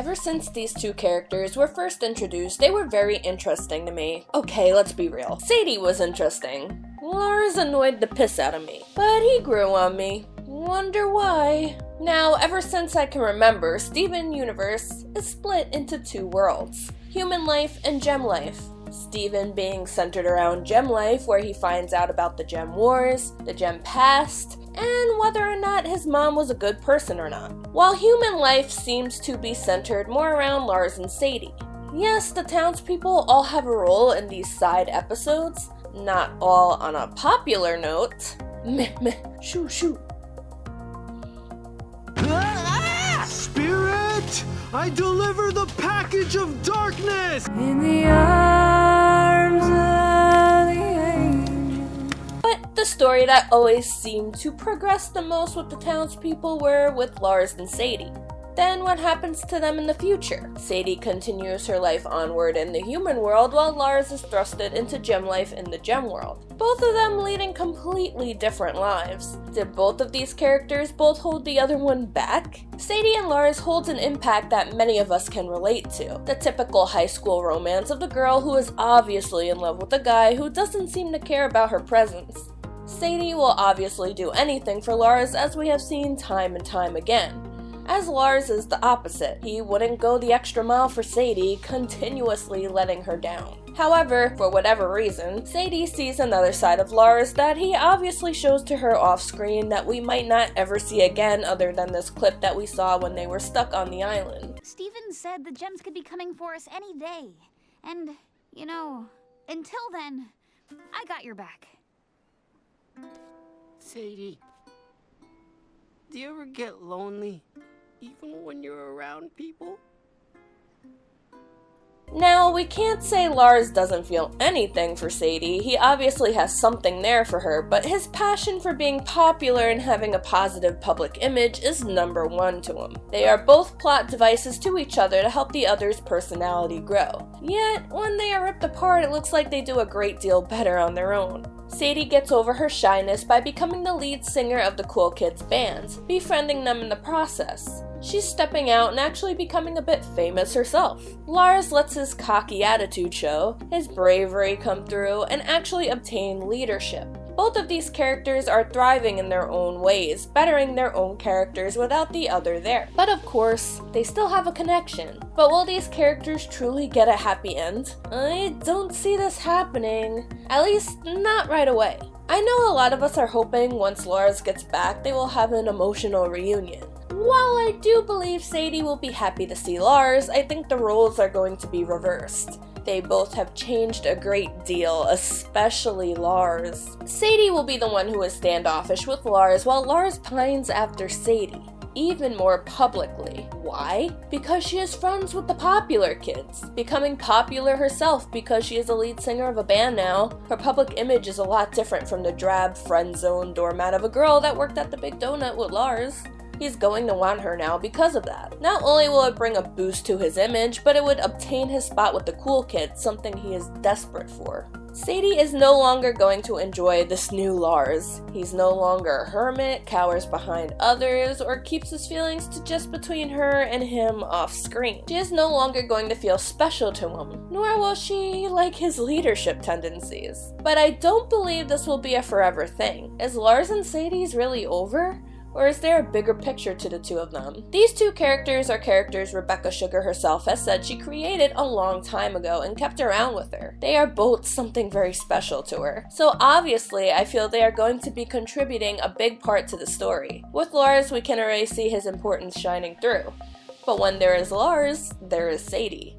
Ever since these two characters were first introduced, they were very interesting to me. Okay, let's be real. Sadie was interesting. Lars annoyed the piss out of me, but he grew on me. Wonder why? Now, ever since I can remember, Steven Universe is split into two worlds. Human life and gem life. Steven being centered around gem life, where he finds out about the gem wars, the gem past, and whether or not his mom was a good person or not. While human life seems to be centered more around Lars and Sadie. Yes, the townspeople all have a role in these side episodes, not all on a popular note. Meh meh, shoo shoo. Spirit, I deliver the package of darkness! In the arms of the angel. But the story that always seemed to progress the most with the townspeople were with Lars and Sadie. Then what happens to them in the future? Sadie continues her life onward in the human world while Lars is thrusted into gem life in the gem world. Both of them leading completely different lives. Did both of these characters both hold the other one back? Sadie and Lars holds an impact that many of us can relate to. The typical high school romance of the girl who is obviously in love with a guy who doesn't seem to care about her presence. Sadie will obviously do anything for Lars, as we have seen time and time again. As Lars is the opposite. He wouldn't go the extra mile for Sadie, continuously letting her down. However, for whatever reason, Sadie sees another side of Lars that he obviously shows to her off-screen that we might not ever see again other than this clip that we saw when they were stuck on the island. Steven said the gems could be coming for us any day. And, you know, until then, I got your back. Sadie, do you ever get lonely? Even when you're around people? Now, we can't say Lars doesn't feel anything for Sadie. He obviously has something there for her, but his passion for being popular and having a positive public image is number one to him. They are both plot devices to each other to help the other's personality grow. Yet, when they are ripped apart, it looks like they do a great deal better on their own. Sadie gets over her shyness by becoming the lead singer of the Cool Kids band, befriending them in the process. She's stepping out and actually becoming a bit famous herself. Lars lets his cocky attitude show, his bravery come through, and actually obtain leadership. Both of these characters are thriving in their own ways, bettering their own characters without the other there. But of course, they still have a connection. But will these characters truly get a happy end? I don't see this happening. At least, not right away. I know a lot of us are hoping once Lars gets back, they will have an emotional reunion. While I do believe Sadie will be happy to see Lars, I think the roles are going to be reversed. They both have changed a great deal, especially Lars. Sadie will be the one who is standoffish with Lars, while Lars pines after Sadie, even more publicly. Why? Because she is friends with the popular kids, becoming popular herself because she is a lead singer of a band now. Her public image is a lot different from the drab friend zone doormat of a girl that worked at the Big Donut with Lars. He's going to want her now because of that. Not only will it bring a boost to his image, but it would obtain his spot with the cool kids, something he is desperate for. Sadie is no longer going to enjoy this new Lars. He's no longer a hermit, cowers behind others, or keeps his feelings to just between her and him off screen. She is no longer going to feel special to him, nor will she like his leadership tendencies. But I don't believe this will be a forever thing. Is Lars and Sadie's really over? Or is there a bigger picture to the two of them? These two characters are characters Rebecca Sugar herself has said she created a long time ago and kept around with her. They are both something very special to her. So obviously, I feel they are going to be contributing a big part to the story. With Lars, we can already see his importance shining through. But when there is Lars, there is Sadie.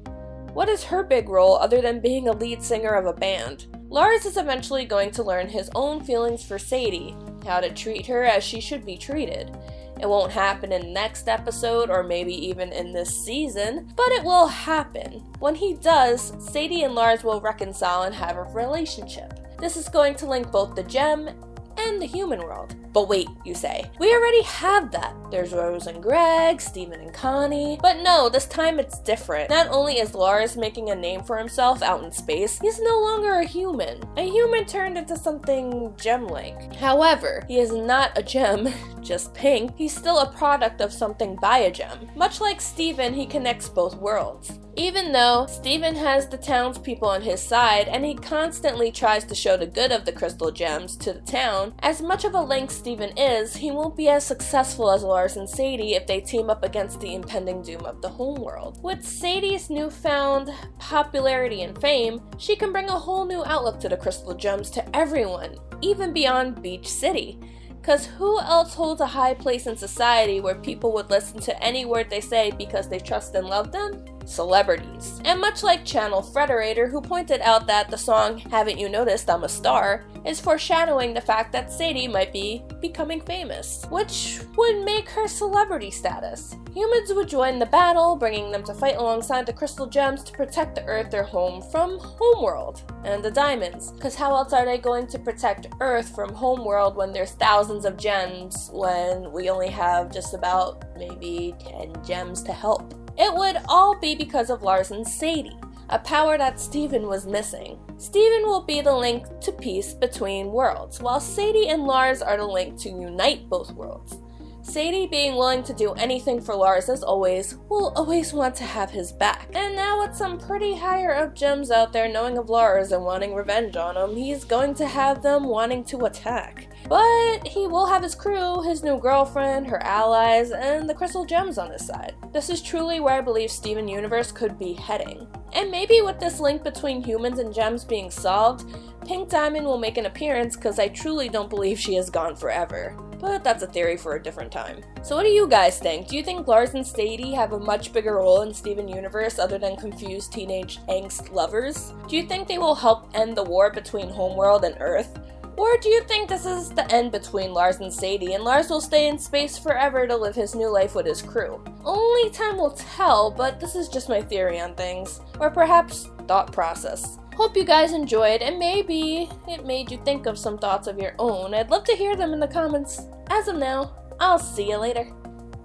What is her big role other than being a lead singer of a band? Lars is eventually going to learn his own feelings for Sadie, how to treat her as she should be treated. It won't happen in the next episode or maybe even in this season, but it will happen. When he does, Sadie and Lars will reconcile and have a relationship. This is going to link both the gem and the human world. But wait, you say, we already have that. There's Rose and Greg, Steven and Connie. But no, this time it's different. Not only is Lars making a name for himself out in space, he's no longer a human. A human turned into something gem-like. However, he is not a gem just pink, he's still a product of something by a gem. Much like Steven, he connects both worlds. Even though Steven has the townspeople on his side and he constantly tries to show the good of the crystal gems to the town, as much of a link Steven is, he won't be as successful as Lars and Sadie if they team up against the impending doom of the homeworld. With Sadie's newfound popularity and fame, she can bring a whole new outlook to the crystal gems to everyone, even beyond Beach City. Cause who else holds a high place in society where people would listen to any word they say because they trust and love them? Celebrities. And much like Channel Frederator, who pointed out that the song Haven't You Noticed I'm a Star is foreshadowing the fact that Sadie might be becoming famous, which would make her celebrity status. Humans would join the battle, bringing them to fight alongside the crystal gems to protect the Earth, their home, from Homeworld and the diamonds. Cause how else are they going to protect Earth from Homeworld when there's thousands of gems when we only have just about maybe 10 gems to help? It would all be because of Lars and Sadie, a power that Steven was missing. Steven will be the link to peace between worlds, while Sadie and Lars are the link to unite both worlds. Sadie, being willing to do anything for Lars as always, will always want to have his back. And now with some pretty higher up gems out there knowing of Lars and wanting revenge on him, he's going to have them wanting to attack. But he will have his crew, his new girlfriend, her allies, and the crystal gems on his side. This is truly where I believe Steven Universe could be heading. And maybe with this link between humans and gems being solved, Pink Diamond will make an appearance because I truly don't believe she is gone forever. But that's a theory for a different time. So what do you guys think? Do you think Lars and Sadie have a much bigger role in Steven Universe other than confused teenage angst lovers? Do you think they will help end the war between Homeworld and Earth? Or do you think this is the end between Lars and Sadie and Lars will stay in space forever to live his new life with his crew? Only time will tell, but this is just my theory on things. Or perhaps thought process. Hope you guys enjoyed and maybe it made you think of some thoughts of your own. I'd love to hear them in the comments. As of now, I'll see you later.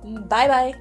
Bye bye.